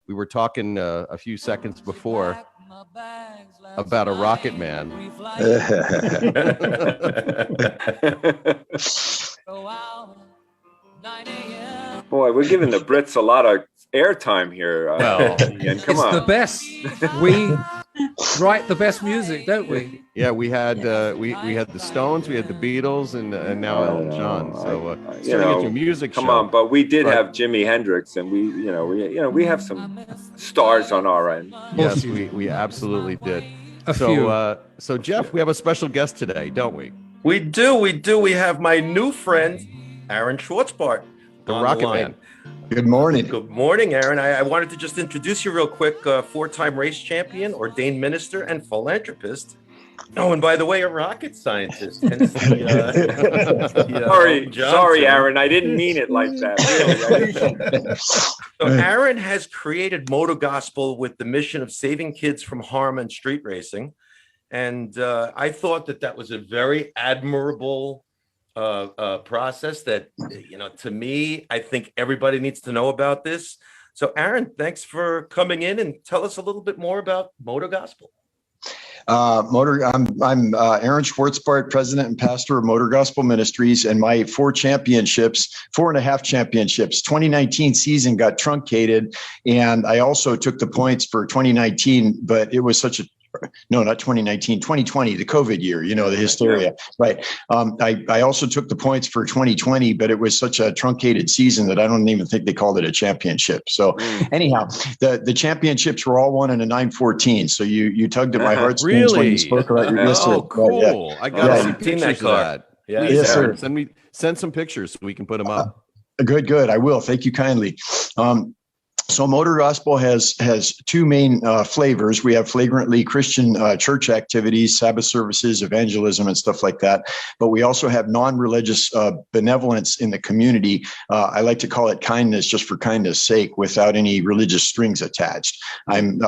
we were talking a few seconds before about a rocket man. Boy, we're giving the Brits a lot of airtime here. Well, and come on. The best. We write the best music, don't we? Yeah, we had we had the Stones, we had the Beatles, and now Elton John. So starting at your music come show. on, but we did have Jimi Hendrix, and we have some stars on our end. Yes, we absolutely did. So Jeff, we have a special guest today, don't we? We do. We have my new friend, Aaron Schwartzbart, the Rocket Man. Good morning. Good morning, Aaron. I wanted to just introduce you real quick. 4-time race champion, ordained minister, and philanthropist. Oh, and by the way, a rocket scientist. Sorry, Aaron. I didn't mean it like that. Really. So Aaron has created MotorGospel with the mission of saving kids from harm and street racing. And I thought that was a very admirable process that, to me, I think everybody needs to know about this. So Aaron, thanks for coming in and tell us a little bit more about MotorGospel. I'm Aaron Schwartzbart, president and pastor of MotorGospel Ministries, and my 4.5 championships. 2019 season got truncated, and I also took the points for 2019, but it was such a no, not 2019, 2020, the COVID year, the hysteria. Right. I also took the points for 2020, but it was such a truncated season that I don't even think they called it a championship. So anyhow, the championships were all won in a 9:14. So you tugged at my heartstrings when you spoke about your Oh, cool. I got some seen pictures that of that. Yeah. Please, Yes, Aaron, sir. send some pictures so we can put them up. Good. I will. Thank you kindly. So MotorGospel has two main flavors. We have flagrantly Christian church activities, Sabbath services, evangelism, and stuff like that. But we also have non-religious benevolence in the community. I like to call it kindness just for kindness' sake, without any religious strings attached. I'm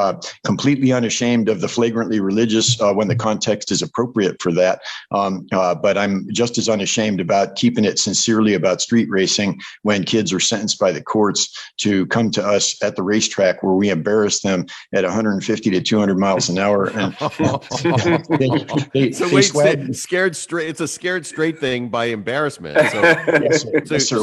completely unashamed of the flagrantly religious when the context is appropriate for that. But I'm just as unashamed about keeping it sincerely about street racing when kids are sentenced by the courts to come to us at the racetrack where we embarrass them at 150 to 200 miles an hour. And scared straight. It's a scared straight thing by embarrassment. So, yes, sir.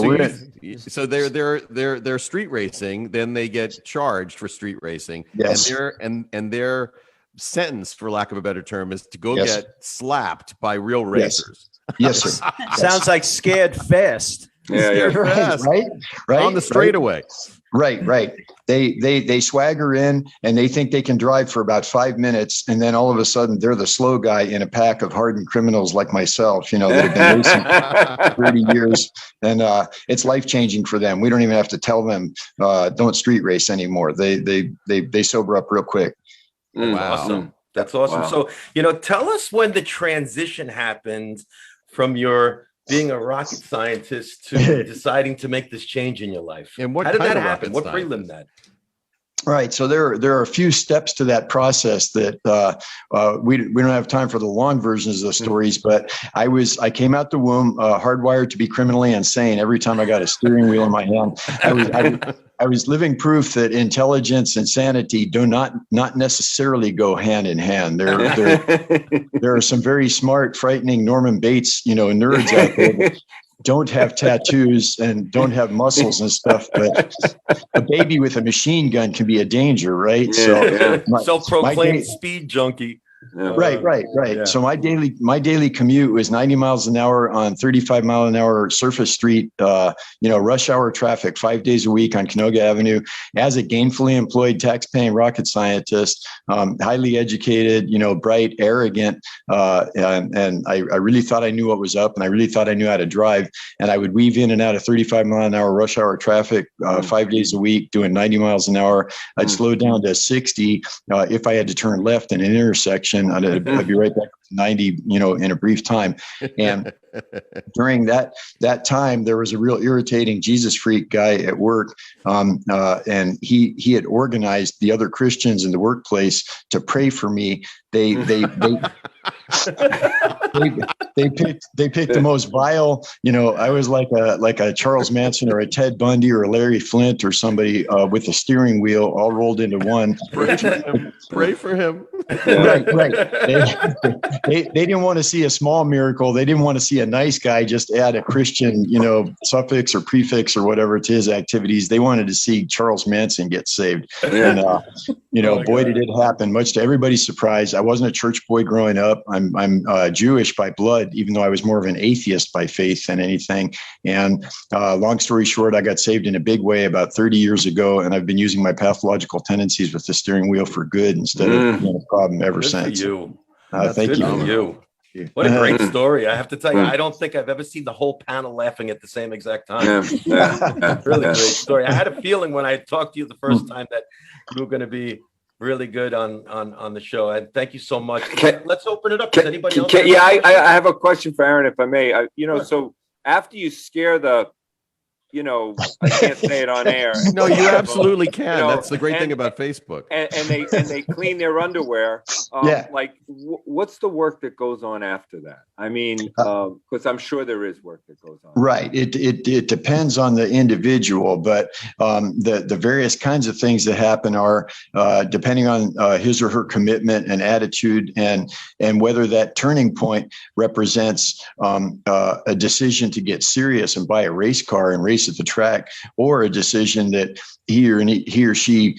So they're street racing. Then they get charged for street racing. Yes. And their sentence, for lack of a better term, is to go get slapped by real racers. Yes, sir. Sounds like scared fast. Right. On the straightaway. Right. They swagger in and they think they can drive for about 5 minutes, and then all of a sudden they're the slow guy in a pack of hardened criminals like myself, that have been racing for 30 years, and it's life changing for them. We don't even have to tell them don't street race anymore. They sober up real quick. Wow. Awesome. That's awesome. Wow. So tell us when the transition happened from your being a rocket scientist to deciding to make this change in your life. And how did that happen? What prelimed that? Right. So there are a few steps to that process that we don't have time for the long versions of the stories, but I came out the womb hardwired to be criminally insane. Every time I got a steering wheel in my hand, I was living proof that intelligence and sanity do not necessarily go hand in hand. There are some very smart, frightening Norman Bates, nerds out there that don't have tattoos and don't have muscles and stuff, but a baby with a machine gun can be a danger, right? Self-proclaimed speed junkie. Right. Yeah. So my daily commute was 90 miles an hour on 35 mile an hour surface street, rush hour traffic 5 days a week on Canoga Avenue as a gainfully employed tax-paying rocket scientist, highly educated, bright, arrogant. And I really thought I knew what was up, and I really thought I knew how to drive. And I would weave in and out of 35 mile an hour rush hour traffic 5 days a week doing 90 miles an hour. I'd slow down to 60 if I had to turn left in an intersection. I'd be right back to 90, in a brief time. And during that time, there was a real irritating Jesus freak guy at work. And he had organized the other Christians in the workplace to pray for me. They they picked the most vile. I was like a Charles Manson or a Ted Bundy or a Larry Flint or somebody with a steering wheel all rolled into one. Pray for him. Right. They didn't want to see a small miracle. They didn't want to see a nice guy just add a Christian, suffix or prefix or whatever to his activities. They wanted to see Charles Manson get saved. And, boy, did it happen, much to everybody's surprise. I wasn't a church boy growing up. I'm Jewish by blood, even though I was more of an atheist by faith than anything. And long story short, I got saved in a big way about 30 years ago, and I've been using my pathological tendencies with the steering wheel for good instead of being a problem ever since. Thank you. What a great story. I have to tell you, I don't think I've ever seen the whole panel laughing at the same exact time. Really great story. I had a feeling when I talked to you the first time that you were going to be really good on the show. And thank you so much. Let's open it up. Does anybody else? I have a question for Aaron, if I may. So after you scare the, I can't say it on air. No, you absolutely can. That's the great thing about Facebook. And they clean their underwear. What's the work that goes on after that? I mean, because I'm sure there is work that goes on. Right. It depends on the individual, but the various kinds of things that happen are depending on his or her commitment and attitude, and whether that turning point represents a decision to get serious and buy a race car and race at the track, or a decision that he or she,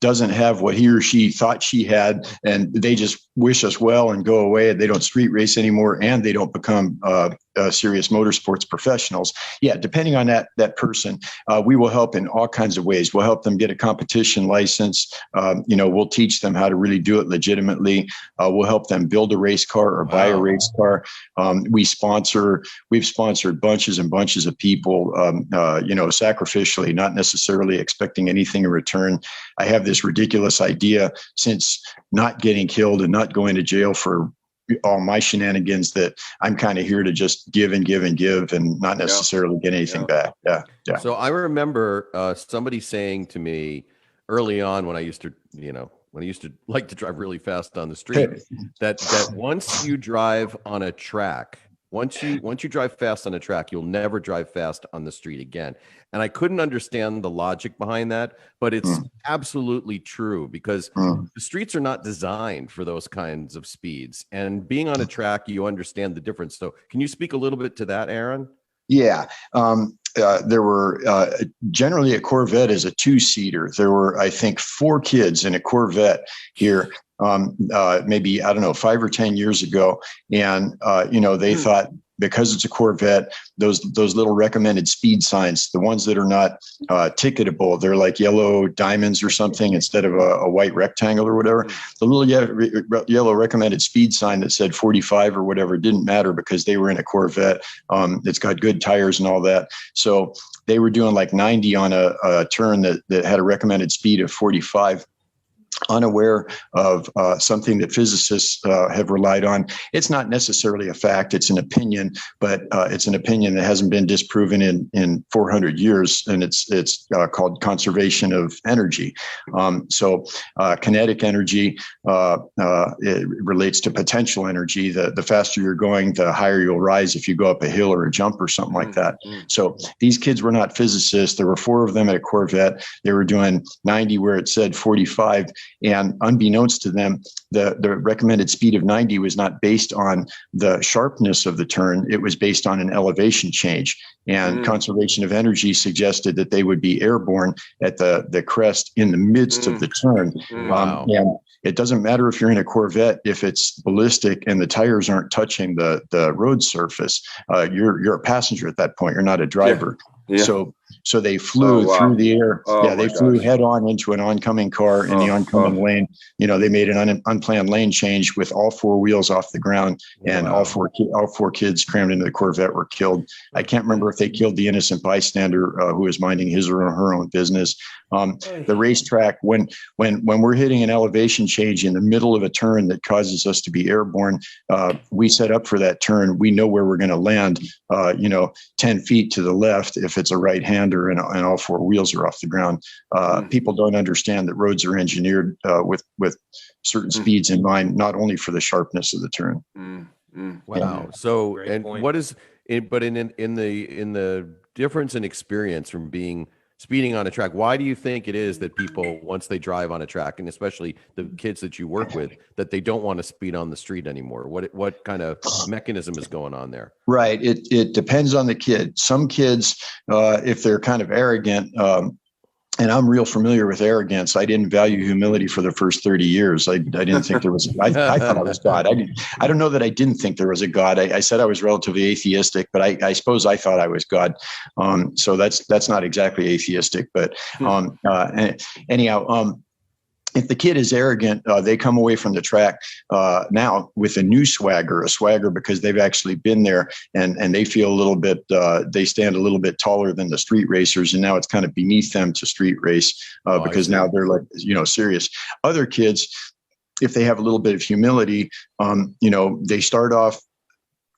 doesn't have what he or she thought she had, and they just wish us well and go away. They don't street race anymore, and they don't become serious motorsports professionals. Yeah, depending on that person, we will help in all kinds of ways. We'll help them get a competition license. We'll teach them how to really do it legitimately. We'll help them build a race car or buy a race car. We've sponsored bunches and bunches of people, sacrificially, not necessarily expecting anything in return. I have this ridiculous idea, since not getting killed and not going to jail for all my shenanigans, that I'm kind of here to just give and give and give and not necessarily get anything back. Yeah. So I remember somebody saying to me early on when I used to like to drive really fast on the street, that once you drive on a track, once you drive fast on a track, you'll never drive fast on the street again. And I couldn't understand the logic behind that, but it's absolutely true, because the streets are not designed for those kinds of speeds. And being on a track, you understand the difference. So can you speak a little bit to that, Aaron? Yeah. There were generally a Corvette is a two-seater. There were, I think, 4 kids in a Corvette here, maybe, 5 or 10 years ago. And, they thought, because it's a Corvette, those little recommended speed signs, the ones that are not ticketable, they're like yellow diamonds or something instead of a white rectangle or whatever. The little yellow recommended speed sign that said 45 or whatever didn't matter, because they were in a Corvette. It's got good tires and all that. So they were doing like 90 on a turn that had a recommended speed of 45. Unaware of something that physicists have relied on. It's not necessarily a fact, it's an opinion, but it's an opinion that hasn't been disproven in 400 years, and it's called conservation of energy. So kinetic energy it relates to potential energy. The faster you're going, the higher you'll rise if you go up a hill or a jump or something like that. So these kids were not physicists. There were 4 of them at a Corvette. They were doing 90 where it said 45. And unbeknownst to them, the recommended speed of 90 was not based on the sharpness of the turn. It was based on an elevation change. And conservation of energy suggested that they would be airborne at the crest in the midst of the turn. Wow. And it doesn't matter if you're in a Corvette, if it's ballistic and the tires aren't touching the road surface. You're a passenger at that point. You're not a driver. Yeah. So they flew through the air. They flew head on into an oncoming car in the oncoming lane. They made an unplanned lane change with all 4 wheels off the ground, and all four kids crammed into the Corvette were killed. I can't remember if they killed the innocent bystander who was minding his or her own business. The racetrack, when we're hitting an elevation change in the middle of a turn that causes us to be airborne, we set up for that turn. We know where we're going to land, 10 feet to the left if it's a right-hander and all 4 wheels are off the ground. People don't understand that roads are engineered with certain speeds in mind, not only for the sharpness of the turn. Wow. So, Great and point. what is it, but in the difference in experience from speeding on a track, why do you think it is that people, once they drive on a track, and especially the kids that you work with, that they don't want to speed on the street anymore? What kind of mechanism is going on there? Right. It depends on the kid. Some kids, if they're kind of arrogant, and I'm real familiar with arrogance. I didn't value humility for the first 30 years. I didn't think there was, I thought I was God. I don't know that I didn't think there was a God. I said I was relatively atheistic, but I suppose I thought I was God. So that's not exactly atheistic, but anyhow, if the kid is arrogant, they come away from the track now with a new swagger because they've actually been there and they feel a little bit, they stand a little bit taller than the street racers. And now it's kind of beneath them to street race because now they're like, serious. Other kids, if they have a little bit of humility, they start off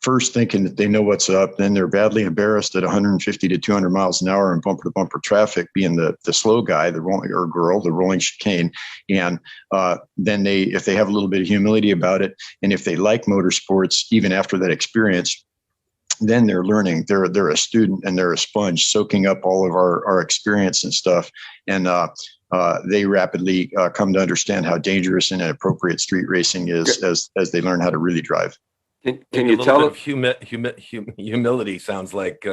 first thinking that they know what's up, then they're badly embarrassed at 150 to 200 miles an hour in bumper to bumper traffic, being the slow guy, the rolling chicane. And then if they have a little bit of humility about it, and if they like motorsports, even after that experience, then they're learning. They're a student and they're a sponge, soaking up all of our experience and stuff. And they rapidly come to understand how dangerous and inappropriate street racing is as they learn how to really drive. Can you tell us humility sounds like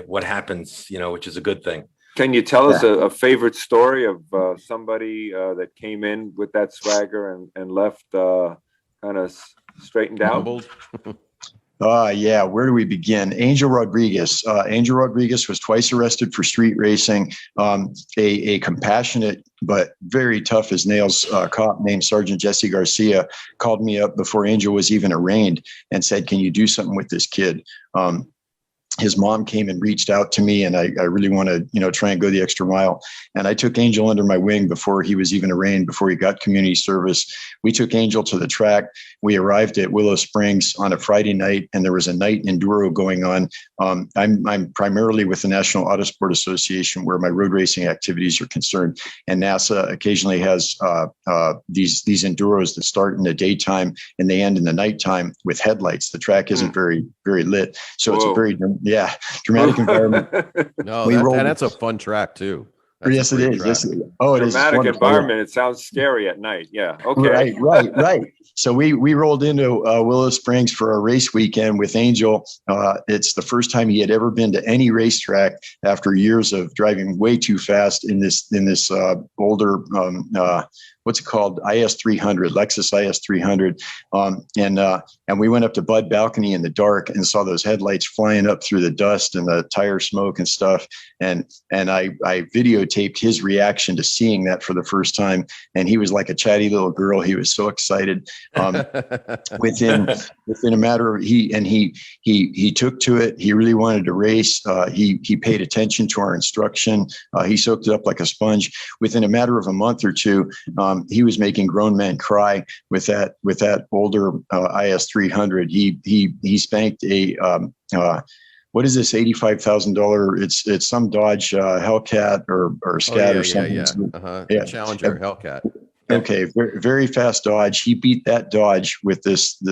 what happens, which is a good thing. Can you tell us a favorite story of somebody that came in with that swagger and left kind of straightened out? Yeah. Where do we begin? Angel Rodriguez. Angel Rodriguez was twice arrested for street racing. A compassionate but very tough as nails cop named Sergeant Jesse Garcia called me up before Angel was even arraigned and said, "Can you do something with this kid?" His mom came and reached out to me, and I really want to, try and go the extra mile. And I took Angel under my wing before he was even arraigned, before he got community service. We took Angel to the track. We arrived at Willow Springs on a Friday night, and there was a night enduro going on. I'm primarily with the National Autosport Association, where my road racing activities are concerned. And NASA occasionally has these enduros that start in the daytime and they end in the nighttime with headlights. The track isn't very, very lit, so it's a very dramatic environment. No, that's a fun track too. Yes, it is. Yes, oh, it is. Dramatic environment. It sounds scary at night. Yeah. Okay. Right. So we rolled into Willow Springs for our race weekend with Angel. It's the first time he had ever been to any racetrack after years of driving way too fast in this older what's it called? IS300, Lexus IS300. And we went up to Bud Balcony in the dark and saw those headlights flying up through the dust and the tire smoke and stuff. And I videotaped his reaction to seeing that for the first time. And he was like a chatty little girl. He was so excited. Within a matter of, he took to it. He really wanted to race. He paid attention to our instruction. He soaked it up like a sponge. Within a matter of a month or two, he was making grown men cry with that older IS300. He spanked a what is this $85,000? It's some Dodge Hellcat or Scat or something. Yeah. Challenger Hellcat. Okay, very, very fast Dodge. He beat that Dodge with this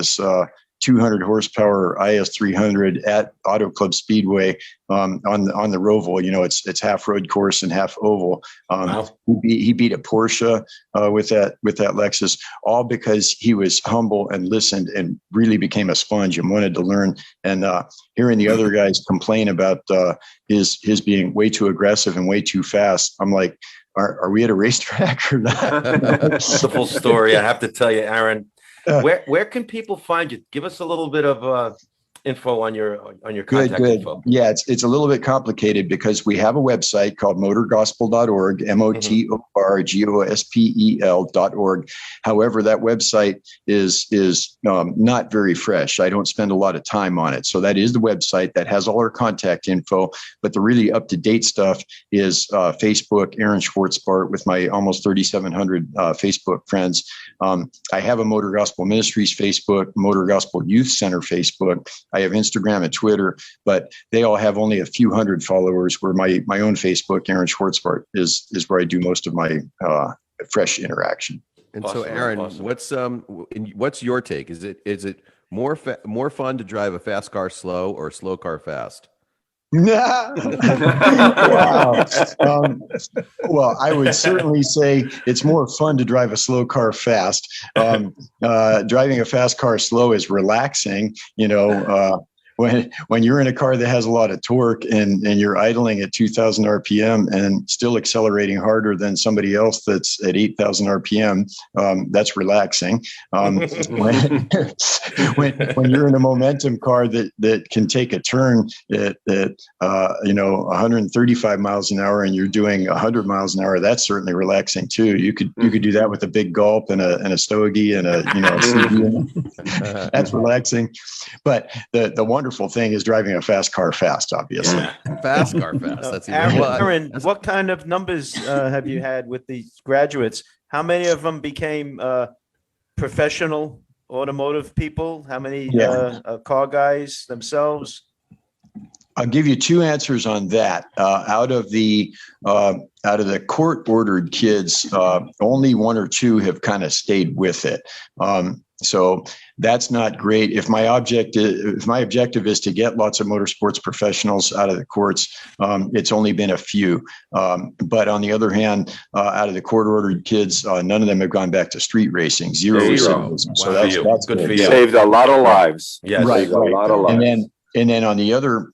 200 horsepower IS300 at Auto Club Speedway on the Roval. It's half road course and half oval. Wow. He beat a Porsche with that Lexus, all because he was humble and listened and really became a sponge and wanted to learn. And hearing the other guys complain about his being way too aggressive and way too fast, I'm like, are we at a racetrack or not? That's the full story. I have to tell you, Aaron. Where can people find you? Give us a little bit of info on your contact info. Yeah, it's a little bit complicated because we have a website called motorgospel.org, motorgospel.org. However, that website is not very fresh. I don't spend a lot of time on it. So that is the website that has all our contact info. But the really up-to-date stuff is Facebook, Aaron Schwartzbart, with my almost 3,700 Facebook friends. I have a Motor Gospel Ministries Facebook, Motor Gospel Youth Center Facebook. I have Instagram and Twitter, but they all have only a few hundred followers, where my own Facebook, Aaron Schwartzbart, is where I do most of my fresh interaction. And Awesome, so, Aaron, awesome. what's your take? Is it more fun to drive a fast car slow or a slow car fast? Wow. Well, I would certainly say it's more fun to drive a slow car fast. Driving a fast car slow is relaxing. When you're in a car that has a lot of torque and you're idling at 2,000 RPM and still accelerating harder than somebody else that's at 8,000 RPM, that's relaxing. When you're in a momentum car that can take a turn at 135 miles an hour and you're doing 100 miles an hour, that's certainly relaxing too. You could do that with a big gulp and a stogie and a CB. That's relaxing. But the wonderful thing is driving a fast car fast, obviously. Fast car fast. That's even Aaron, what kind of numbers have you had with these graduates? How many of them became professional automotive people? How many car guys themselves? I'll give you two answers on that. Out of the court-ordered kids, only one or two have kind of stayed with it. So that's not great. If my objective is to get lots of motorsports professionals out of the courts, it's only been a few. But on the other hand, out of the court-ordered kids, none of them have gone back to street racing. Zero. So that's good for you. Saved a lot of lives. Yes. Right. A lot of lives. And then on the other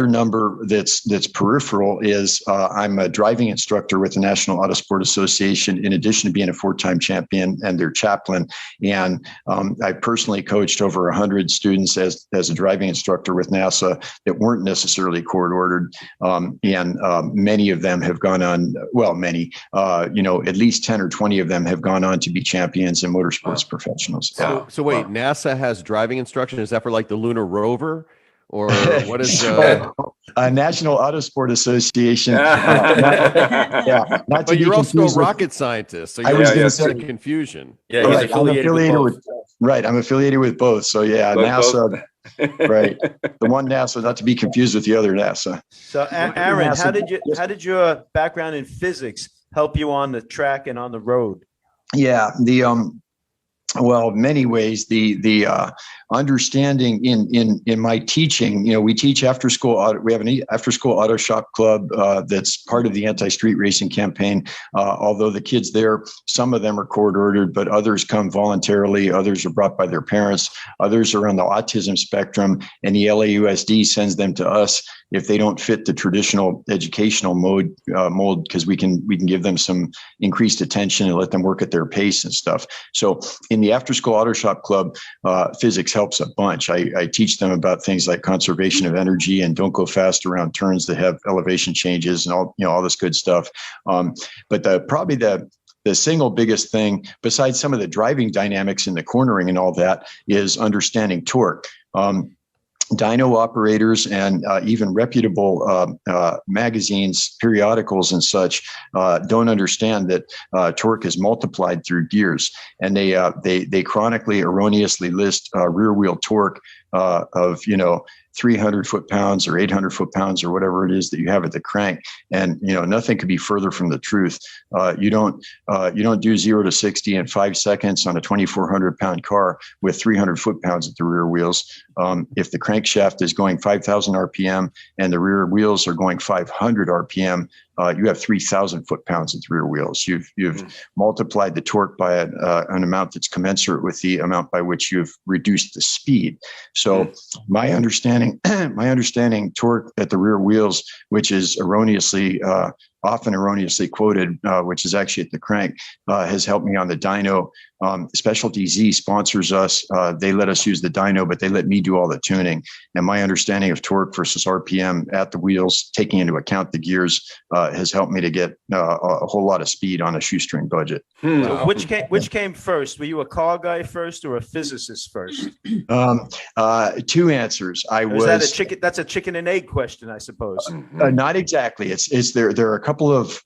number that's peripheral is I'm a driving instructor with the National Autosport Association, in addition to being a 4-time champion and their chaplain. And I personally coached over 100 students as a driving instructor with NASA that weren't necessarily court ordered. And many of them have gone on, at least 10 or 20 of them have gone on to be champions and motorsports professionals. So wait, NASA has driving instruction. Is that for like the lunar rover? Or what is National Autosport Association? But you're also a rocket scientist, so you have confusion. Yeah, he's affiliated with both. I'm affiliated with both. So NASA. Right, the one NASA, not to be confused with the other NASA. So, Aaron, how did your background in physics help you on the track and on the road? Yeah, many ways. The understanding in my teaching, we teach after school. We have an after school auto shop club that's part of the anti-street racing campaign. Although the kids there, some of them are court ordered, but others come voluntarily. Others are brought by their parents. Others are on the autism spectrum, and the LAUSD sends them to us if they don't fit the traditional educational mold, because we can give them some increased attention and let them work at their pace and stuff. So in the after school auto shop club, physics helps a bunch. I teach them about things like conservation of energy and don't go fast around turns that have elevation changes and all this good stuff. But probably the single biggest thing, besides some of the driving dynamics and the cornering and all that, is understanding torque. Dyno operators and even reputable magazines, periodicals and such don't understand that torque is multiplied through gears, and they chronically erroneously list rear wheel torque of 300 foot-pounds or 800 foot-pounds or whatever it is that you have at the crank. And, nothing could be further from the truth. You don't do 0 to 60 in 5 seconds on a 2,400 pound car with 300 foot-pounds at the rear wheels. If the crankshaft is going 5,000 RPM and the rear wheels are going 500 RPM, you have 3,000 foot-pounds at the rear wheels. You've multiplied the torque by an amount that's commensurate with the amount by which you've reduced the speed. So my understanding torque at the rear wheels, which is often erroneously quoted, which is actually at the crank, has helped me on the dyno. Specialty Z sponsors us. They let us use the dyno, but they let me do all the tuning. And my understanding of torque versus RPM at the wheels, taking into account the gears, has helped me to get a whole lot of speed on a shoestring budget. So which came first? Were you a car guy first or a physicist first? Two answers. That's a chicken and egg question, I suppose. Not exactly. It's there are a couple of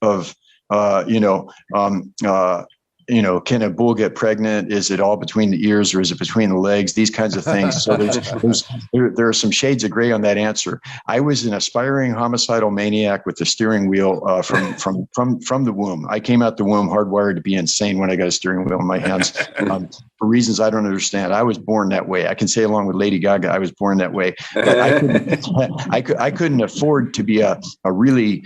can a bull get pregnant? Is it all between the ears or is it between the legs? These kinds of things. So there are some shades of gray on that answer. I was an aspiring homicidal maniac with the steering wheel from the womb. I came out the womb hardwired to be insane when I got a steering wheel in my hands for reasons I don't understand. I was born that way. I can say along with Lady Gaga, I was born that way. But I couldn't afford to be a really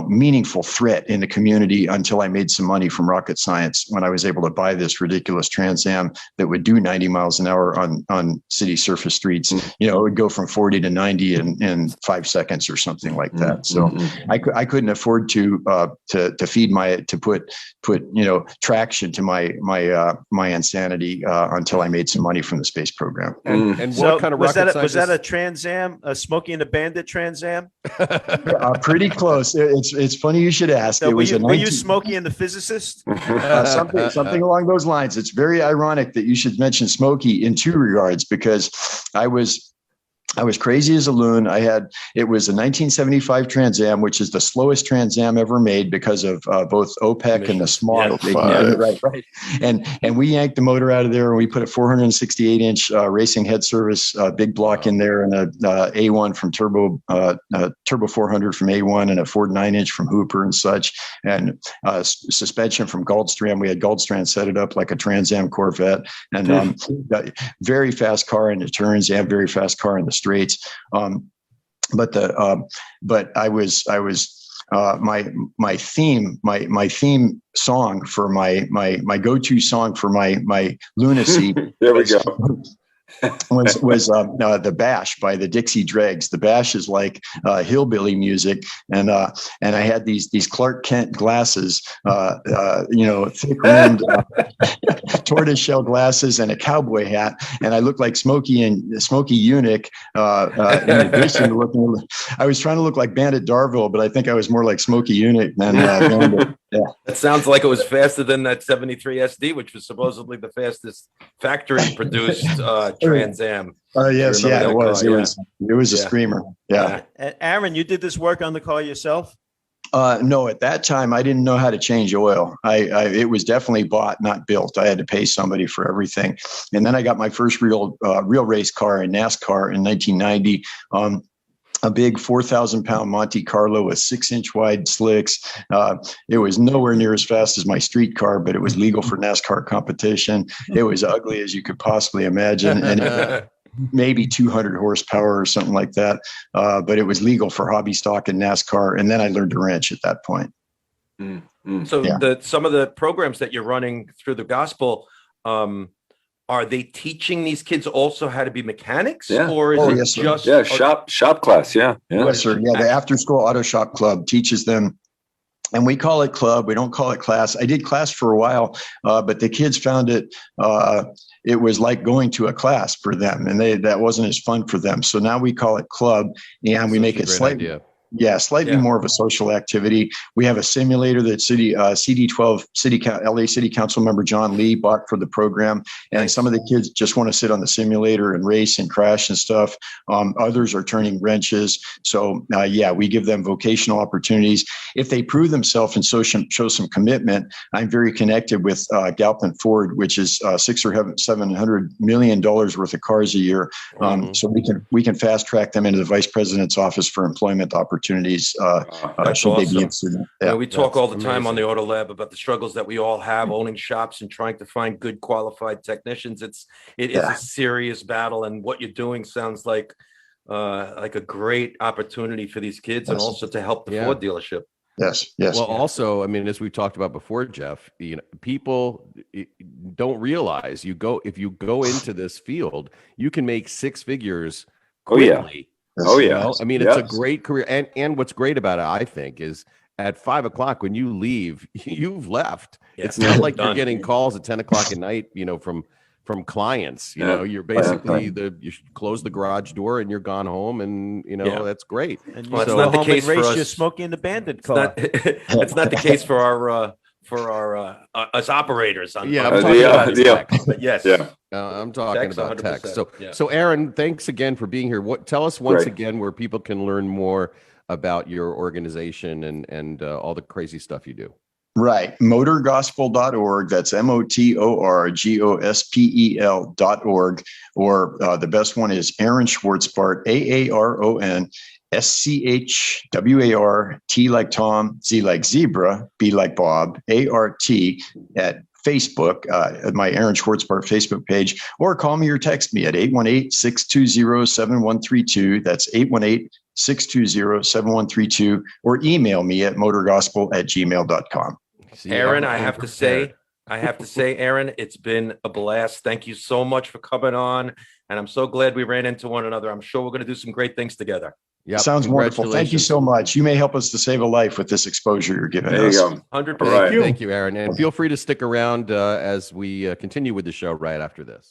meaningful threat in the community until I made some money from rocket science when I was able to buy this ridiculous Trans Am that would do 90 miles an hour on city surface streets. It would go from 40 to 90 in 5 seconds or something like that. So I couldn't afford to put traction to my insanity until I made some money from the space program. And what kind of was that a Trans Am, a Smokey and the Bandit Trans Am? Pretty close. It's funny you should ask. So were you Smokey and the Physicist? Something along those lines. It's very ironic that you should mention Smokey in two regards, because I was crazy as a loon. It was a 1975 Trans Am, which is the slowest Trans Am ever made because of both OPEC and the smog. Right. And we yanked the motor out of there and we put a 468-inch racing head service big block in there and a A1 from Turbo 400 from A1 and a Ford 9-inch from Hooper and such, and suspension from Goldstrand. We had Goldstrand set it up like a Trans Am Corvette, and very fast car in the turns and very fast car in the straights. But I was my theme song for my go-to song for my lunacy. There we go. was the Bash by the Dixie Dregs. The Bash is like hillbilly music, and I had these Clark Kent glasses, thick-rimmed tortoiseshell glasses, and a cowboy hat, and I looked like Smokey Eunuch. In addition to looking, I was trying to look like Bandit Darville, but I think I was more like Smokey Eunuch than Bandit. Yeah. That sounds like it was faster than that 73 SD, which was supposedly the fastest factory-produced Trans Am. Yes, yeah, it was. Car, it was a screamer. Yeah. Aaron, you did this work on the car yourself? No, at that time I didn't know how to change oil. It was definitely bought, not built. I had to pay somebody for everything. And then I got my first real race car in NASCAR in 1990. A big 4,000-pound Monte Carlo with 6-inch wide slicks. It was nowhere near as fast as my street car, but it was legal for NASCAR competition. It was ugly as you could possibly imagine, and it, maybe 200 horsepower or something like that. But it was legal for hobby stock and NASCAR. And then I learned to wrench at that point. So some of the programs that you're running through the gospel, are they teaching these kids also how to be mechanics, or is it just shop class? Yeah. Yes, sir. Yeah, the after school auto shop club teaches them, and we call it club. We don't call it class. I did class for a while, but the kids found it. It was like going to a class for them, and that wasn't as fun for them. So now we call it club, and we make it slightly. Yeah, slightly more of a social activity. We have a simulator that CD12 LA City Councilmember John Lee bought for the program, and some of the kids just want to sit on the simulator and race and crash and stuff. Others are turning wrenches. So we give them vocational opportunities. If they prove themselves and show some commitment, I'm very connected with Galpin Ford, which is $600 or $700 million worth of cars a year. So we can fast track them into the vice president's office for employment opportunities. That's awesome. We talk all the time on the Auto Lab about the struggles that we all have owning shops and trying to find good qualified technicians. It is a serious battle, and what you're doing sounds like a great opportunity for these kids and also to help the Ford dealership. Yes. Well, also, I mean, as we talked about before, Jeff, people don't realize if you go into this field, you can make six figures quickly. I mean, it's a great career. And what's great about it, I think, is at 5 o'clock when you leave, you've left. Yeah, it's not like you're getting calls at 10 o'clock at night, from clients. You're basically you close the garage door and you're gone home, and that's great. And it's not the case for us. You're smoking the Bandit car. It's not the case for our us operators on I'm talking about tech. But yes. I'm talking about tech. So, yeah. So Aaron, thanks again for being here. Tell us once again where people can learn more about your organization and all the crazy stuff you do. Right. MotorGospel.org. That's MotorGospel.org. Or the best one is Aaron Schwartzbart, AARON SCHWART like Tom, Z like zebra, B like Bob, ART at Facebook, at my Aaron Schwartzbart Facebook page, or call me or text me at 818-620-7132. That's 818-620-7132, or email me at motorgospel@gmail.com. Aaron, I have to say, Aaron, it's been a blast. Thank you so much for coming on. And I'm so glad we ran into one another. I'm sure we're going to do some great things together. Yeah, sounds wonderful. Thank you so much. You may help us to save a life with this exposure you're giving us. There you go. 100%. Right. Thank you, Aaron. And feel free to stick around as we continue with the show right after this.